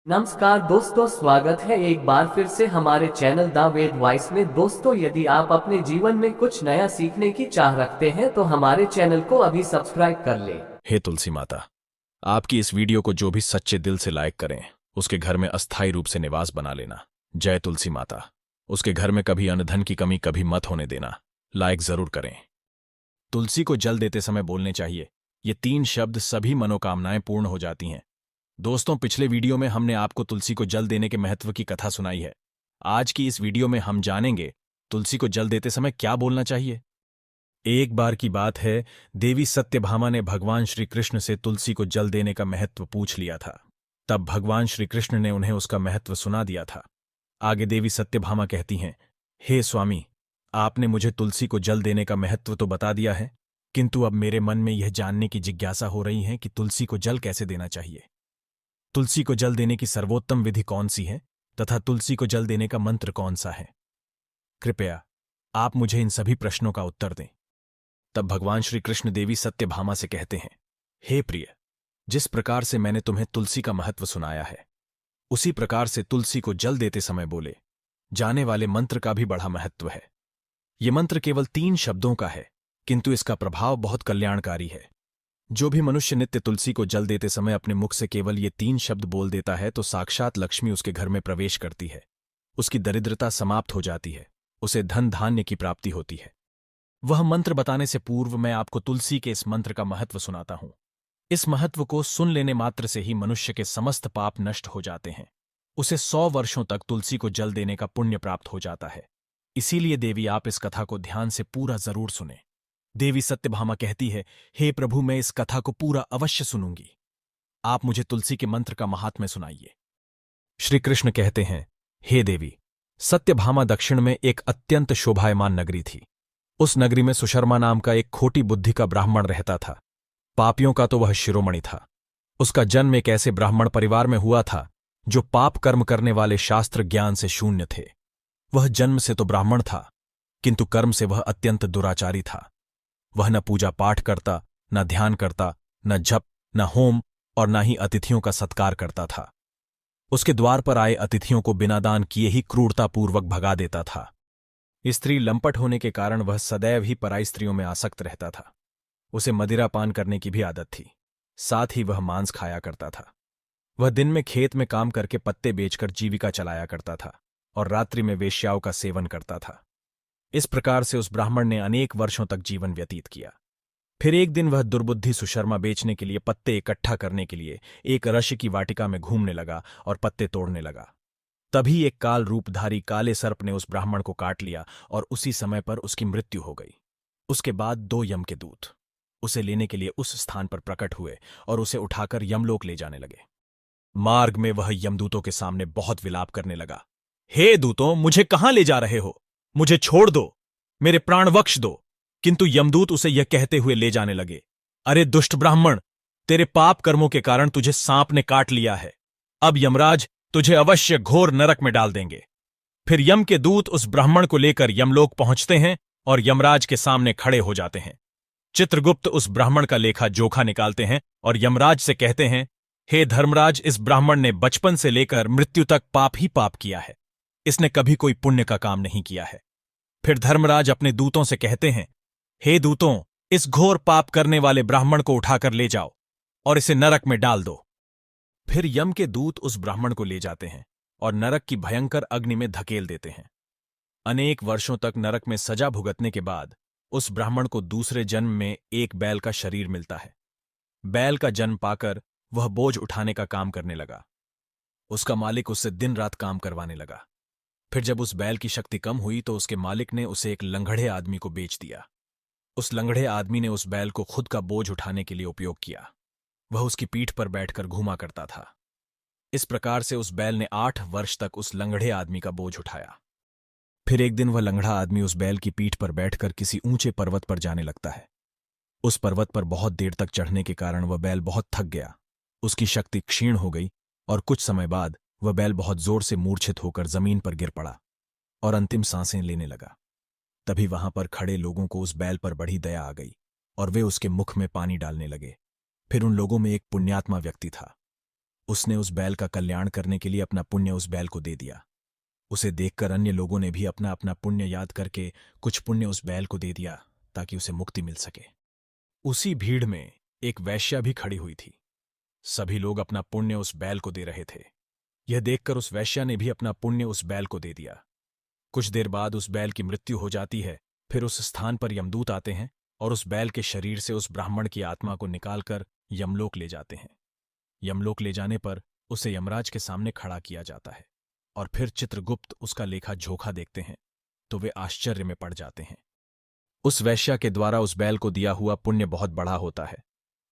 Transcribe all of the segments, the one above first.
नमस्कार दोस्तों, स्वागत है एक बार फिर से हमारे चैनल द वेद वॉइस में। दोस्तों, यदि आप अपने जीवन में कुछ नया सीखने की चाह रखते हैं तो हमारे चैनल को अभी सब्सक्राइब कर लें। हे तुलसी माता, आपकी इस वीडियो को जो भी सच्चे दिल से लाइक करें उसके घर में अस्थायी रूप से निवास बना लेना। जय तुलसी माता। उसके घर में कभी अन्न धन की कमी कभी मत होने देना। लाइक जरूर करें। तुलसी को जल देते समय बोलने चाहिए ये 3 शब्द, सभी मनोकामनाएं पूर्ण हो जाती हैं। दोस्तों, पिछले वीडियो में हमने आपको तुलसी को जल देने के महत्व की कथा सुनाई है। आज की इस वीडियो में हम जानेंगे तुलसी को जल देते समय क्या बोलना चाहिए। एक बार की बात है, देवी सत्यभामा ने भगवान श्री कृष्ण से तुलसी को जल देने का महत्व पूछ लिया था। तब भगवान श्री कृष्ण ने उन्हें उसका महत्व सुना दिया था। आगे देवी सत्यभामा कहती हैं, हे स्वामी, आपने मुझे तुलसी को जल देने का महत्व तो बता दिया है, किंतु अब मेरे मन में यह जानने की जिज्ञासा हो रही है कि तुलसी को जल कैसे देना चाहिए। तुलसी को जल देने की सर्वोत्तम विधि कौन सी है तथा तुलसी को जल देने का मंत्र कौन सा है। कृपया आप मुझे इन सभी प्रश्नों का उत्तर दें। तब भगवान श्री कृष्ण देवी सत्यभामा से कहते हैं, हे प्रिय, जिस प्रकार से मैंने तुम्हें तुलसी का महत्व सुनाया है, उसी प्रकार से तुलसी को जल देते समय बोले जाने वाले मंत्र का भी बड़ा महत्व है। ये मंत्र केवल 3 शब्दों का है, किंतु इसका प्रभाव बहुत कल्याणकारी है। जो भी मनुष्य नित्य तुलसी को जल देते समय अपने मुख से केवल ये 3 शब्द बोल देता है तो साक्षात लक्ष्मी उसके घर में प्रवेश करती है। उसकी दरिद्रता समाप्त हो जाती है, उसे धन धान्य की प्राप्ति होती है। वह मंत्र बताने से पूर्व मैं आपको तुलसी के इस मंत्र का महत्व सुनाता हूं। इस महत्व को सुन लेने मात्र से ही मनुष्य के समस्त पाप नष्ट हो जाते हैं। उसे 100 वर्षों तक तुलसी को जल देने का पुण्य प्राप्त हो जाता है। इसीलिए देवी, आप इस कथा को ध्यान से पूरा जरूर सुने। देवी सत्यभामा कहती है, हे प्रभु, मैं इस कथा को पूरा अवश्य सुनूंगी। आप मुझे तुलसी के मंत्र का महात्म्य सुनाइए। श्री कृष्ण कहते हैं, हे देवी, सत्यभामा दक्षिण में एक अत्यंत शोभायमान नगरी थी। उस नगरी में सुशर्मा नाम का एक खोटी बुद्धि का ब्राह्मण रहता था। पापियों का तो वह शिरोमणि था। उसका जन्म एक ऐसे ब्राह्मण परिवार में हुआ था जो पाप कर्म करने वाले शास्त्र ज्ञान से शून्य थे। वह जन्म से तो ब्राह्मण था, किंतु कर्म से वह अत्यंत दुराचारी था। वह न पूजा पाठ करता, न ध्यान करता, न जप, न होम और न ही अतिथियों का सत्कार करता था। उसके द्वार पर आए अतिथियों को बिना दान किए ही क्रूरतापूर्वक भगा देता था। स्त्री लंपट होने के कारण वह सदैव ही पराई स्त्रियों में आसक्त रहता था। उसे मदिरा पान करने की भी आदत थी। साथ ही वह मांस खाया करता था। वह दिन में खेत में काम करके पत्ते बेचकर जीविका चलाया करता था और रात्रि में वेश्याओं का सेवन करता था। इस प्रकार से उस ब्राह्मण ने अनेक वर्षों तक जीवन व्यतीत किया। फिर एक दिन वह दुर्बुद्धि सुशर्मा बेचने के लिए पत्ते इकट्ठा करने के लिए एक ऋषि की वाटिका में घूमने लगा और पत्ते तोड़ने लगा। तभी एक काल रूपधारी काले सर्प ने उस ब्राह्मण को काट लिया और उसी समय पर उसकी मृत्यु हो गई। उसके बाद 2 यम के दूत उसे लेने के लिए उस स्थान पर प्रकट हुए और उसे उठाकर यमलोक ले जाने लगे। मार्ग में वह यमदूतों के सामने बहुत विलाप करने लगा, हे दूतों, मुझे कहां ले जा रहे हो? मुझे छोड़ दो, मेरे प्राण बख्श दो। किंतु यमदूत उसे यह कहते हुए ले जाने लगे, अरे दुष्ट ब्राह्मण, तेरे पाप कर्मों के कारण तुझे सांप ने काट लिया है। अब यमराज तुझे अवश्य घोर नरक में डाल देंगे। फिर यम के दूत उस ब्राह्मण को लेकर यमलोक पहुंचते हैं और यमराज के सामने खड़े हो जाते हैं। चित्रगुप्त उस ब्राह्मण का लेखा जोखा निकालते हैं और यमराज से कहते हैं, हे धर्मराज, इस ब्राह्मण ने बचपन से लेकर मृत्यु तक पाप ही पाप किया है। इसने कभी कोई पुण्य का काम नहीं किया है। फिर धर्मराज अपने दूतों से कहते हैं, हे दूतों, इस घोर पाप करने वाले ब्राह्मण को उठाकर ले जाओ और इसे नरक में डाल दो। फिर यम के दूत उस ब्राह्मण को ले जाते हैं और नरक की भयंकर अग्नि में धकेल देते हैं। अनेक वर्षों तक नरक में सजा भुगतने के बाद उस ब्राह्मण को दूसरे जन्म में एक बैल का शरीर मिलता है। बैल का जन्म पाकर वह बोझ उठाने का काम करने लगा। उसका मालिक उससे दिन रात काम करवाने लगा। फिर जब उस बैल की शक्ति कम हुई तो उसके मालिक ने उसे एक लंगड़े आदमी को बेच दिया। उस लंगड़े आदमी ने उस बैल को खुद का बोझ उठाने के लिए उपयोग किया। वह उसकी पीठ पर बैठकर घूमा करता था। इस प्रकार से उस बैल ने 8 वर्ष तक उस लंगड़े आदमी का बोझ उठाया। फिर एक दिन वह लंगड़ा आदमी उस बैल की पीठ पर बैठकर किसी ऊंचे पर्वत पर जाने लगता है। उस पर्वत पर बहुत देर तक चढ़ने के कारण वह बैल बहुत थक गया। उसकी शक्ति क्षीण हो गई और कुछ समय बाद वह बैल बहुत जोर से मूर्छित होकर जमीन पर गिर पड़ा और अंतिम सांसें लेने लगा। तभी वहां पर खड़े लोगों को उस बैल पर बड़ी दया आ गई और वे उसके मुख में पानी डालने लगे। फिर उन लोगों में एक पुण्यात्मा व्यक्ति था। उसने उस बैल का कल्याण करने के लिए अपना पुण्य उस बैल को दे दिया। उसे देखकर अन्य लोगों ने भी अपना अपना पुण्य याद करके कुछ पुण्य उस बैल को दे दिया ताकि उसे मुक्ति मिल सके। उसी भीड़ में एक वेश्या भी खड़ी हुई थी। सभी लोग अपना पुण्य उस बैल को दे रहे थे। यह देखकर उस वेश्या ने भी अपना पुण्य उस बैल को दे दिया। कुछ देर बाद उस बैल की मृत्यु हो जाती है। फिर उस स्थान पर यमदूत आते हैं और उस बैल के शरीर से उस ब्राह्मण की आत्मा को निकालकर यमलोक ले जाते हैं। यमलोक ले जाने पर उसे यमराज के सामने खड़ा किया जाता है और फिर चित्रगुप्त उसका लेखा जोखा देखते हैं तो वे आश्चर्य में पड़ जाते हैं। उस वैश्या के द्वारा उस बैल को दिया हुआ पुण्य बहुत बड़ा होता है।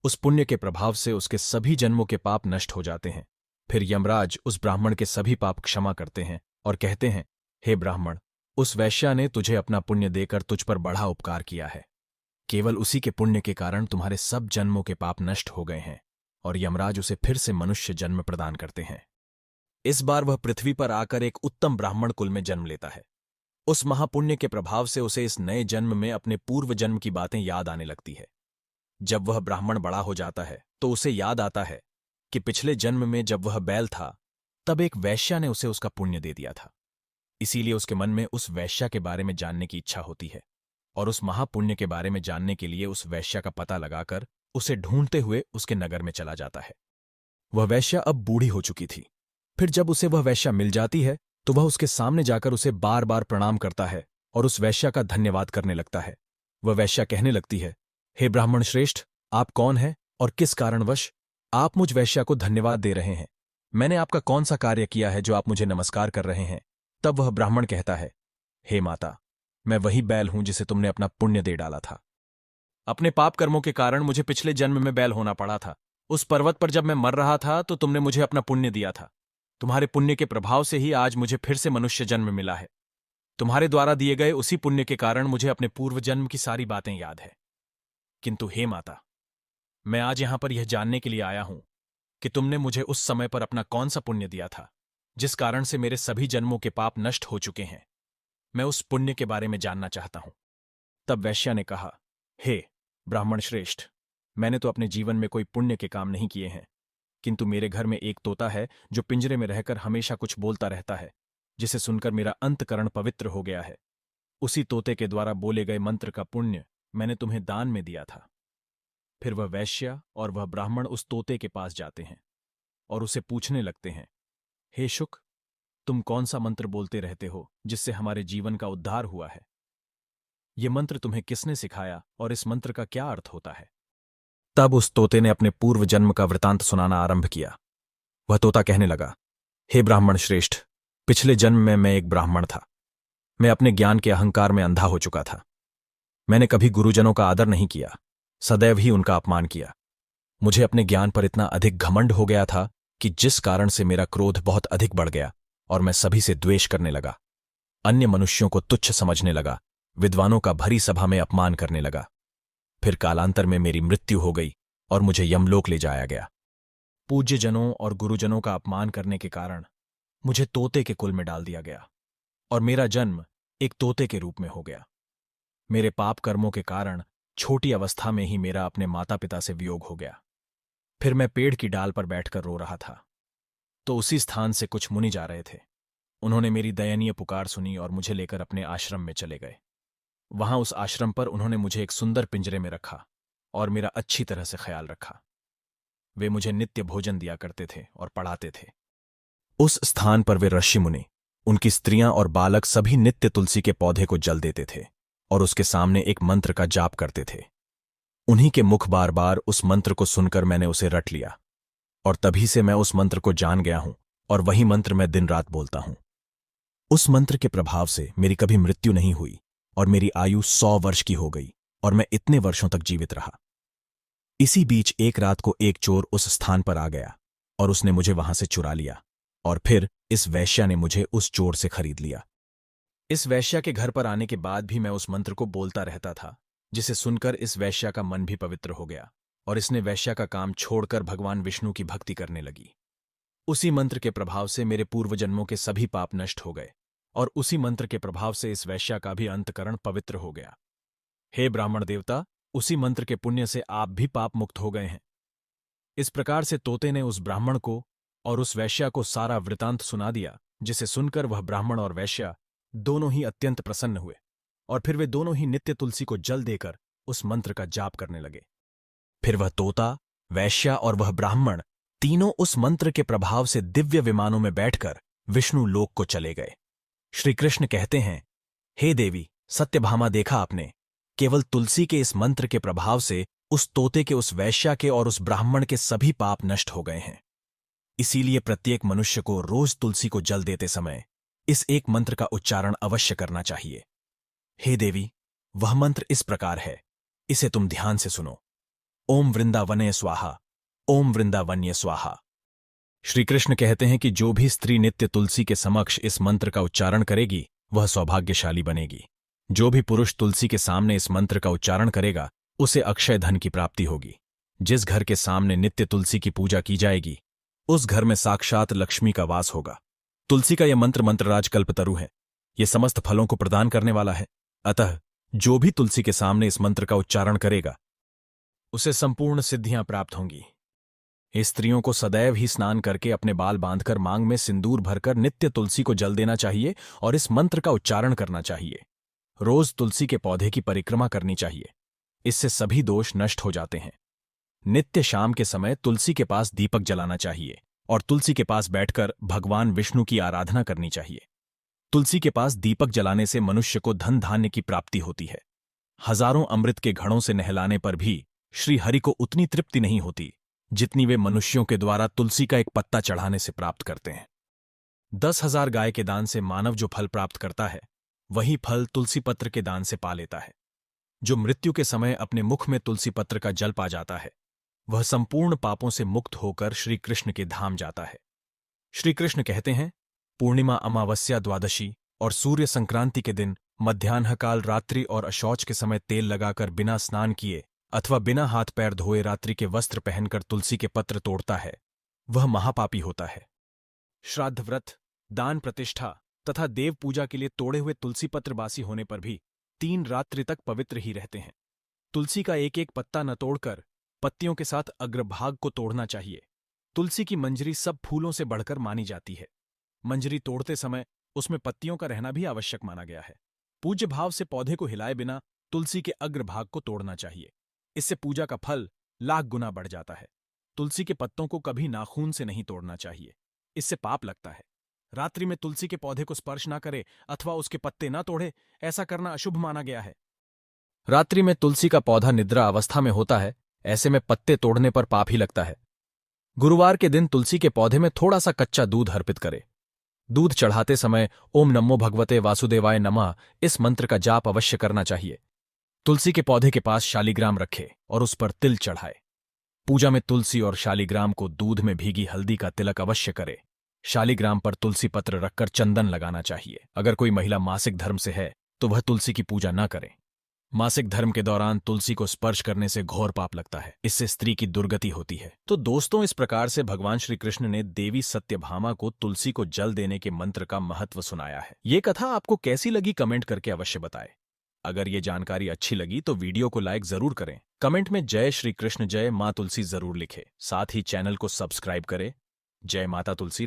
उस पुण्य के प्रभाव से उसके सभी जन्मों के पाप नष्ट हो जाते हैं। फिर यमराज उस ब्राह्मण के सभी पाप क्षमा करते हैं और कहते हैं, हे ब्राह्मण, उस वैश्या ने तुझे अपना पुण्य देकर तुझ पर बड़ा उपकार किया है। केवल उसी के पुण्य के कारण तुम्हारे सब जन्मों के पाप नष्ट हो गए हैं और यमराज उसे फिर से मनुष्य जन्म प्रदान करते हैं। इस बार वह पृथ्वी पर आकर एक उत्तम ब्राह्मण कुल में जन्म लेता है। उस महापुण्य के प्रभाव से उसे इस नए जन्म में अपने पूर्व जन्म की बातें याद आने लगती है। जब वह ब्राह्मण बड़ा हो जाता है तो उसे याद आता है कि पिछले जन्म में जब वह बैल था तब एक वैश्या ने उसे उसका पुण्य दे दिया था। इसीलिए उसके मन में उस वैश्या के बारे में जानने की इच्छा होती है और उस महापुण्य के बारे में जानने के लिए उस वैश्या का पता लगाकर उसे ढूंढते हुए उसके नगर में चला जाता है। वह वैश्या अब बूढ़ी हो चुकी थी। फिर जब उसे वह वैश्या मिल जाती है तो वह उसके सामने जाकर उसे बार बार प्रणाम करता है और उस वैश्या का धन्यवाद करने लगता है। वह वैश्या कहने लगती है, हे ब्राह्मण श्रेष्ठ, आप कौन हैं और किस कारणवश आप मुझ वैश्या को धन्यवाद दे रहे हैं? मैंने आपका कौन सा कार्य किया है जो आप मुझे नमस्कार कर रहे हैं? तब वह ब्राह्मण कहता है, हे माता, मैं वही बैल हूं जिसे तुमने अपना पुण्य दे डाला था। अपने पाप कर्मों के कारण मुझे पिछले जन्म में बैल होना पड़ा था। उस पर्वत पर जब मैं मर रहा था तो तुमने मुझे अपना पुण्य दिया था। तुम्हारे पुण्य के प्रभाव से ही आज मुझे फिर से मनुष्य जन्म मिला है। तुम्हारे द्वारा दिए गए उसी पुण्य के कारण मुझे अपने पूर्व जन्म की सारी बातें याद है। किंतु हे माता, मैं आज यहां पर यह जानने के लिए आया हूं कि तुमने मुझे उस समय पर अपना कौन सा पुण्य दिया था जिस कारण से मेरे सभी जन्मों के पाप नष्ट हो चुके हैं। मैं उस पुण्य के बारे में जानना चाहता हूं। तब वैश्या ने कहा, हे ब्राह्मण श्रेष्ठ, मैंने तो अपने जीवन में कोई पुण्य के काम नहीं किए हैं, किंतु मेरे घर में एक तोता है जो पिंजरे में रहकर हमेशा कुछ बोलता रहता है, जिसे सुनकर मेरा अंतकरण पवित्र हो गया है। उसी तोते के द्वारा बोले गए मंत्र का पुण्य मैंने तुम्हें दान में दिया था। फिर वह वैश्या और वह ब्राह्मण उस तोते के पास जाते हैं और उसे पूछने लगते हैं, हे शुक, तुम कौन सा मंत्र बोलते रहते हो जिससे हमारे जीवन का उद्धार हुआ है? ये मंत्र तुम्हें किसने सिखाया और इस मंत्र का क्या अर्थ होता है? तब उस तोते ने अपने पूर्व जन्म का वृतांत सुनाना आरंभ किया। वह तोता कहने लगा, हे ब्राह्मण श्रेष्ठ, पिछले जन्म में मैं एक ब्राह्मण था। मैं अपने ज्ञान के अहंकार में अंधा हो चुका था। मैंने कभी गुरुजनों का आदर नहीं किया, सदैव ही उनका अपमान किया। मुझे अपने ज्ञान पर इतना अधिक घमंड हो गया था कि जिस कारण से मेरा क्रोध बहुत अधिक बढ़ गया और मैं सभी से द्वेष करने लगा। अन्य मनुष्यों को तुच्छ समझने लगा, विद्वानों का भरी सभा में अपमान करने लगा। फिर कालांतर में मेरी मृत्यु हो गई और मुझे यमलोक ले जाया गया। पूज्य जनों और गुरुजनों का अपमान करने के कारण मुझे तोते के कुल में डाल दिया गया और मेरा जन्म एक तोते के रूप में हो गया। मेरे पाप कर्मों के कारण छोटी अवस्था में ही मेरा अपने माता पिता से वियोग हो गया। फिर मैं पेड़ की डाल पर बैठकर रो रहा था तो उसी स्थान से कुछ मुनि जा रहे थे। उन्होंने मेरी दयनीय पुकार सुनी और मुझे लेकर अपने आश्रम में चले गए। वहां उस आश्रम पर उन्होंने मुझे एक सुंदर पिंजरे में रखा और मेरा अच्छी तरह से ख्याल रखा। वे मुझे नित्य भोजन दिया करते थे और पढ़ाते थे। उस स्थान पर वे ऋषि मुनि, उनकी स्त्रियां और बालक सभी नित्य तुलसी के पौधे को जल देते थे और उसके सामने एक मंत्र का जाप करते थे। उन्हीं के मुख बार बार उस मंत्र को सुनकर मैंने उसे रट लिया और तभी से मैं उस मंत्र को जान गया हूं और वही मंत्र मैं दिन रात बोलता हूं। उस मंत्र के प्रभाव से मेरी कभी मृत्यु नहीं हुई और मेरी आयु 100 वर्ष की हो गई और मैं इतने वर्षों तक जीवित रहा। इसी बीच एक रात को एक चोर उस स्थान पर आ गया और उसने मुझे वहां से चुरा लिया और फिर इस वैश्या ने मुझे उस चोर से खरीद लिया। इस वैश्या के घर पर आने के बाद भी मैं उस मंत्र को बोलता रहता था, जिसे सुनकर इस वैश्या का मन भी पवित्र हो गया और इसने वैश्या का काम छोड़कर भगवान विष्णु की भक्ति करने लगी। उसी मंत्र के प्रभाव से मेरे पूर्व जन्मों के सभी पाप नष्ट हो गए और उसी मंत्र के प्रभाव से इस वैश्या का भी अंतकरण पवित्र हो गया। हे ब्राह्मण देवता, उसी मंत्र के पुण्य से आप भी पाप मुक्त हो गए हैं। इस प्रकार से तोते ने उस ब्राह्मण को और उस वैश्या को सारा वृतांत सुना दिया, जिसे सुनकर वह ब्राह्मण और वैश्या दोनों ही अत्यंत प्रसन्न हुए और फिर वे दोनों ही नित्य तुलसी को जल देकर उस मंत्र का जाप करने लगे। फिर वह तोता, वैश्या और वह ब्राह्मण तीनों उस मंत्र के प्रभाव से दिव्य विमानों में बैठकर विष्णु लोक को चले गए। श्री कृष्ण कहते हैं, हे देवी सत्यभामा, देखा आपने, केवल तुलसी के इस मंत्र के प्रभाव से उस तोते के, उस वैश्या के और उस ब्राह्मण के सभी पाप नष्ट हो गए हैं। इसीलिए प्रत्येक मनुष्य को रोज तुलसी को जल देते समय इस एक मंत्र का उच्चारण अवश्य करना चाहिए। हे देवी, वह मंत्र इस प्रकार है, इसे तुम ध्यान से सुनो। ओम वृंदावने स्वाहा, ओम वृंदावन्य स्वाहा। श्री कृष्ण कहते हैं कि जो भी स्त्री नित्य तुलसी के समक्ष इस मंत्र का उच्चारण करेगी वह सौभाग्यशाली बनेगी। जो भी पुरुष तुलसी के सामने इस मंत्र का उच्चारण करेगा उसे अक्षय धन की प्राप्ति होगी। जिस घर के सामने नित्य तुलसी की पूजा की जाएगी उस घर में साक्षात लक्ष्मी का वास होगा। तुलसी का यह मंत्र मंत्रराज कल्पतरु है, यह समस्त फलों को प्रदान करने वाला है। अतः जो भी तुलसी के सामने इस मंत्र का उच्चारण करेगा उसे संपूर्ण सिद्धियां प्राप्त होंगी। स्त्रियों को सदैव ही स्नान करके अपने बाल बांधकर मांग में सिंदूर भरकर नित्य तुलसी को जल देना चाहिए और इस मंत्र का उच्चारण करना चाहिए। रोज तुलसी के पौधे की परिक्रमा करनी चाहिए, इससे सभी दोष नष्ट हो जाते हैं। नित्य शाम के समय तुलसी के पास दीपक जलाना चाहिए और तुलसी के पास बैठकर भगवान विष्णु की आराधना करनी चाहिए। तुलसी के पास दीपक जलाने से मनुष्य को धन धान्य की प्राप्ति होती है। हजारों अमृत के घड़ों से नहलाने पर भी श्री हरि को उतनी तृप्ति नहीं होती जितनी वे मनुष्यों के द्वारा तुलसी का एक पत्ता चढ़ाने से प्राप्त करते हैं। 10,000 गाय के दान से मानव जो फल प्राप्त करता है वही फल तुलसी पत्र के दान से पा लेता है। जो मृत्यु के समय अपने मुख में तुलसी पत्र का जल पा जाता है वह संपूर्ण पापों से मुक्त होकर श्री कृष्ण के धाम जाता है। श्री कृष्ण कहते हैं, पूर्णिमा, अमावस्या, द्वादशी और सूर्य संक्रांति के दिन मध्याह्न काल, रात्रि और अशौच के समय तेल लगाकर बिना स्नान किए अथवा बिना हाथ पैर धोए रात्रि के वस्त्र पहनकर तुलसी के पत्र तोड़ता है वह महापापी होता है। श्राद्ध, व्रत, दान, प्रतिष्ठा तथा देव पूजा के लिए तोड़े हुए तुलसी पत्र बासी होने पर भी 3 रात्रि तक पवित्र ही रहते हैं। तुलसी का एक एक पत्ता न तोड़कर पत्तियों के साथ अग्रभाग को तोड़ना चाहिए। तुलसी की मंजरी सब फूलों से बढ़कर मानी जाती है। मंजरी तोड़ते समय उसमें पत्तियों का रहना भी आवश्यक माना गया है। पूज्य भाव से पौधे को हिलाए बिना तुलसी के अग्रभाग को तोड़ना चाहिए, इससे पूजा का फल लाख गुना बढ़ जाता है। तुलसी के पत्तों को कभी नाखून से नहीं तोड़ना चाहिए, इससे पाप लगता है। रात्रि में तुलसी के पौधे को स्पर्श ना करे अथवा उसके पत्ते ना तोड़े, ऐसा करना अशुभ माना गया है। रात्रि में तुलसी का पौधा निद्रा अवस्था में होता है, ऐसे में पत्ते तोड़ने पर पाप ही लगता है। गुरुवार के दिन तुलसी के पौधे में थोड़ा सा कच्चा दूध अर्पित करे। दूध चढ़ाते समय ओम नमो भगवते वासुदेवाय नमः इस मंत्र का जाप अवश्य करना चाहिए। तुलसी के पौधे के पास शालिग्राम रखे और उस पर तिल चढ़ाए। पूजा में तुलसी और शालिग्राम को दूध में भीगी हल्दी का तिलक अवश्य करे। शालिग्राम पर तुलसी पत्र रखकर चंदन लगाना चाहिए। अगर कोई महिला मासिक धर्म से है तो वह तुलसी की पूजा न करे। मासिक धर्म के दौरान तुलसी को स्पर्श करने से घोर पाप लगता है, इससे स्त्री की दुर्गति होती है। तो दोस्तों, इस प्रकार से भगवान श्री कृष्ण ने देवी सत्यभामा को तुलसी को जल देने के मंत्र का महत्व सुनाया है। ये कथा आपको कैसी लगी कमेंट करके अवश्य बताएं। अगर ये जानकारी अच्छी लगी तो वीडियो को लाइक जरूर करें। कमेंट में जय श्री कृष्ण, जय मां तुलसी जरूर लिखें। साथ ही चैनल को सब्सक्राइब करें। जय माता तुलसी।